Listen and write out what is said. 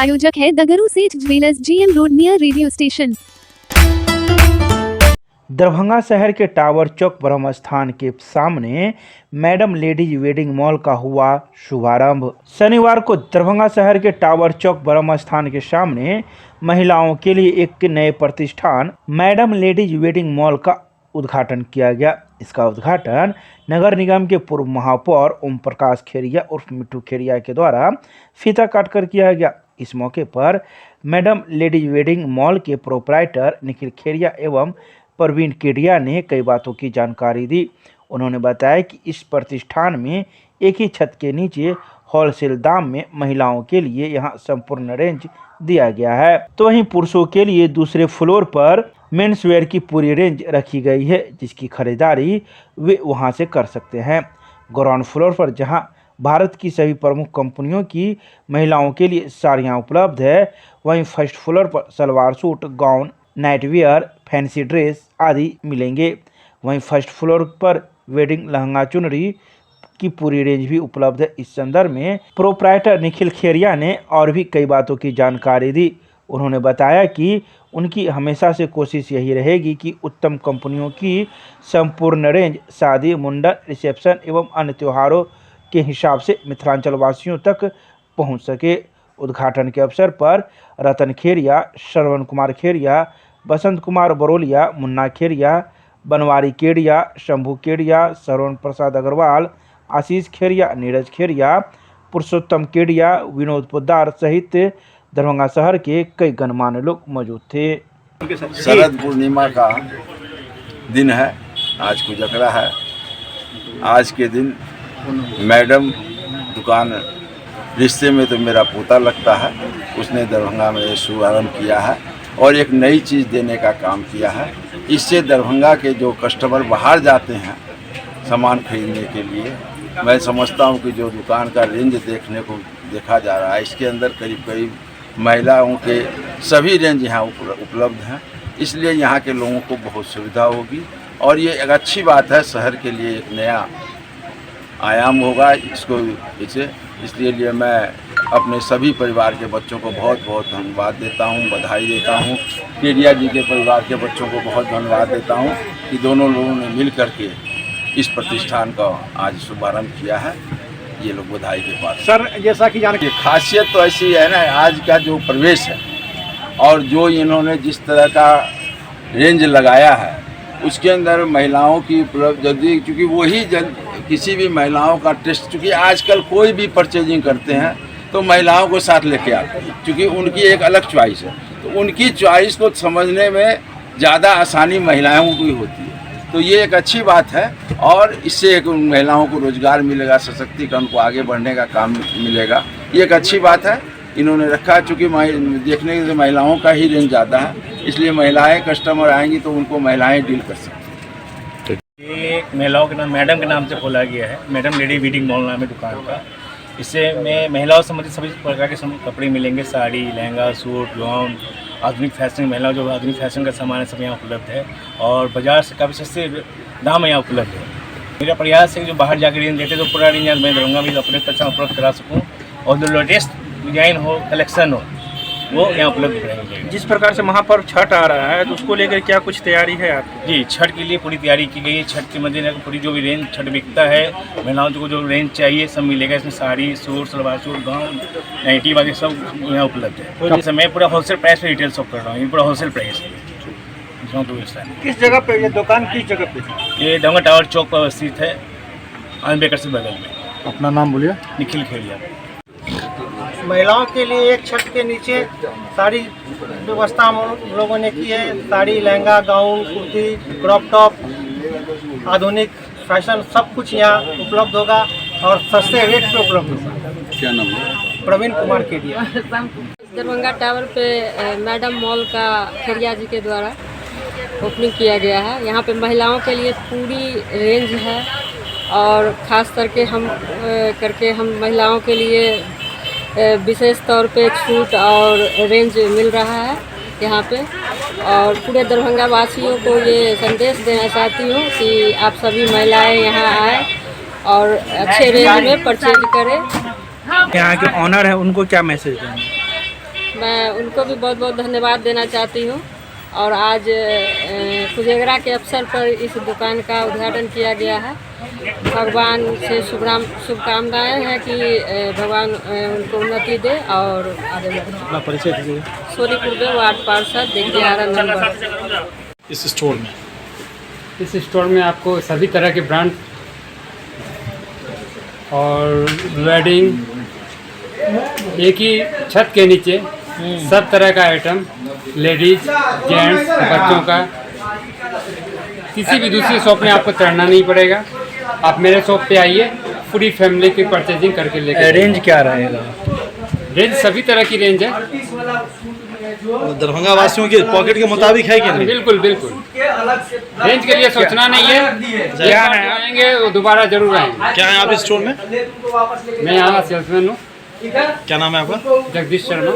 प्रायोजक है दगरू सेठ jewellers, GM road near radio station. Darbhanga शहर के टावर चौक ब्रह्म स्थान के सामने मैडम लेडीज वेडिंग मॉल का हुआ शुभारंभ। शनिवार को दरभंगा शहर के टावर चौक ब्रह्म स्थान के सामने महिलाओं के लिए एक नए प्रतिष्ठान मैडम लेडीज वेडिंग मॉल का उद्घाटन किया गया। इसका उद्घाटन नगर निगम के पूर्व महापौर ओम प्रकाश खेरिया उर्फ मिट्टू खेरिया के द्वारा फीता काटकर किया गया। इस मौके पर मैडम लेडीज वेडिंग मॉल के प्रोपराइटर निखिल खेरिया एवं प्रवीण केडिया ने कई बातों की जानकारी दी। उन्होंने बताया कि इस प्रतिष्ठान में एक ही छत के नीचे होलसेल दाम में महिलाओं के लिए यहां संपूर्ण रेंज दिया गया है, तो वहीं पुरुषों के लिए दूसरे फ्लोर पर मेंस वेयर की पूरी रेंज रखी गई है, जिसकी खरीदारी वे वहां से कर सकते हैं। ग्राउंड फ्लोर पर जहां भारत की सभी प्रमुख कंपनियों की महिलाओं के लिए साड़ियां उपलब्ध है, वहीं फर्स्ट फ्लोर पर salwar suit, gown, night wear, fancy dress आदि मिलेंगे। वहीं फर्स्ट फ्लोर पर वेडिंग लहंगा चुनरी की पूरी रेंज भी उपलब्ध है। इस संदर्भ में प्रोपराइटर निखिल खेरिया ने और भी कई बातों की जानकारी दी। उन्होंने बताया कि उनकी हमेशा से कोशिश यही रहेगी कि उत्तम कंपनियों की संपूर्ण रेंज शादी, मुंडन, रिसेप्शन एवं अन्य त्योहारों के हिसाब से मिथिलांचल वासियों तक पहुंच सके। उद्घाटन के अवसर पर रतन खेरिया, श्रवण कुमार खेरिया, बसंत कुमार बरोलिया, मुन्ना खेरिया, बनवारी केडिया, शंभू केडिया, श्रवण प्रसाद अग्रवाल, आशीष खेरिया, नीरज खेरिया, पुरुषोत्तम केडिया, विनोद पोद्दार सहित दरभंगा शहर के कई गणमान्य लोग मौजूद थे। शरद पूर्णिमा का दिन है, आज कोजगरा है। आज के दिन मैडम दुकान रिश्ते में तो मेरा पोता लगता है, उसने दरभंगा में शुभारंभ किया है और एक नई चीज़ देने का काम किया है। इससे दरभंगा के जो कस्टमर बाहर जाते हैं सामान खरीदने के लिए, मैं समझता हूं कि जो दुकान का रेंज देखा जा रहा है, इसके अंदर करीब करीब महिलाओं के सभी रेंज यहाँ उपलब्ध हैं। इसलिए यहाँ के लोगों को बहुत सुविधा होगी और ये एक अच्छी बात है, शहर के लिए एक नया आयाम होगा इसको इसलिए मैं अपने सभी परिवार के बच्चों को बहुत बहुत धन्यवाद देता हूँ, बधाई देता हूँ। केडिया जी के परिवार के बच्चों को बहुत धन्यवाद देता हूँ कि दोनों लोगों ने मिल करके इस प्रतिष्ठान का आज शुभारंभ किया है। ये लोग बधाई के पास। सर, जैसा कि जानते हैं, खासियत तो ऐसी है ना, आज का जो प्रवेश है और जो इन्होंने जिस तरह का रेंज लगाया है, उसके अंदर महिलाओं की उपलब्धि, क्योंकि वही किसी भी महिलाओं का टेस्ट, चूँकि आजकल कोई भी परचेजिंग करते हैं तो महिलाओं को साथ लेके आते हैं, क्योंकि उनकी एक अलग चॉइस है, तो उनकी चॉइस को समझने में ज़्यादा आसानी महिलाओं को ही होती है। तो ये एक अच्छी बात है और इससे एक महिलाओं को रोजगार मिलेगा, सशक्तिकरण को आगे बढ़ने का काम मिलेगा। ये एक अच्छी बात है इन्होंने रखा, चूँकि देखने से महिलाओं का ही रेंज ज़्यादा है, इसलिए महिलाएं कस्टमर आएंगी तो उनको महिलाएं डील कर सकती हैं। ये महिलाओं के नाम, मैडम के नाम से खोला गया है, मैडम लेडी वेडिंग मॉल नाम है दुकान का। इससे में महिलाओं से संबंधित सभी प्रकार के कपड़े मिलेंगे, साड़ी, लहंगा, सूट, गाउन, आधुनिक फैशन, महिलाओं जो आधुनिक फैशन का सामान है सब यहाँ उपलब्ध है और बाज़ार से काफ़ी सस्ते दाम यहाँ उपलब्ध है। मेरा प्रयास है कि जो बाहर जाकर रेंज देते तो पूरा रेंज मैं दरभंगा भी अपने तक उपलब्ध करा सकूँ और जो लेटेस्ट डिजाइन हो, कलेक्शन हो, वो यहाँ उपलब्ध रहेंगे। जिस प्रकार से महापर्व छठ आ रहा है तो उसको लेकर क्या कुछ तैयारी है आपकी? जी, छठ के लिए पूरी तैयारी की गई है। छठ के मद्देनजर पूरी जो भी रेंज छठ बिकता है, महिलाओं को जो रेंज चाहिए सब मिलेगा। इसमें sari, suit, salwar suit, gown, nightie वगैरह सब यहाँ उपलब्ध है। तो जैसे मैं पूरा होलसेल प्राइस पे रिटेल शॉप कर रहा हूँ, ये पूरा होलसेल प्राइस है। किस जगह पे ये दुकान, किस जगह पे? ये दरभंगा टावर चौक पर स्थित है, आनंद बेकर से बगल में। अपना नाम बोलिए। निखिल खेरिया। महिलाओं के लिए एक छत के नीचे सारी व्यवस्था हम लोगों ने की है। Sari, lehenga, gown, kurti, crop top, आधुनिक फैशन सब कुछ यहाँ उपलब्ध होगा और सस्ते रेट पे उपलब्ध होगा। क्या नाम है? प्रवीण कुमार केडिया। दरभंगा टावर पे मैडम मॉल का खेरिया जी के द्वारा ओपनिंग किया गया है। यहाँ पे महिलाओं के लिए पूरी रेंज है और ख़ास करके हम महिलाओं के लिए विशेष तौर पे छूट और रेंज मिल रहा है यहाँ पे। और पूरे दरभंगा वासियों को ये संदेश देना चाहती हूँ कि आप सभी महिलाएं यहाँ आए और अच्छे रेंज में परचेज करें। यहाँ के ऑनर है, उनको क्या मैसेज देंगे? मैं उनको भी बहुत बहुत धन्यवाद देना चाहती हूँ। और आज कुजगरा के अवसर पर इस दुकान का उद्घाटन किया गया है। भगवान से शुभकामनाएं हैं कि भगवान उनको उन्नति दे और आगे बढ़े। परिचय दीजिए सोनीपुर में वार्ड पार्षद देखियारा नंबर। इस स्टोर में। इस स्टोर में आपको सभी तरह के ब्रांड और वेडिंग एक ही छत के नीचे सब तरह का आइटम, लेडीज, जेंट्स, बच्चों का, किसी भी दूसरी शॉप में आपको चढ़ना नहीं पड़ेगा। आप मेरे शॉप पे आइए, पूरी फैमिली की परचेजिंग करके लेके। रेंज क्या रहेगा? रेंज सभी तरह की रेंज है। दरभंगा वासियों के पॉकेट के मुताबिक है कि नहीं? बिल्कुल बिल्कुल। रेंज के लिए सोचना नहीं है, क्या आएंगे वो दोबारा जरूर आएंगे। क्या है आप इस स्टोर में? मैं यहाँ सेल्समैन हूँ। क्या नाम है आपका? जगदीश शर्मा।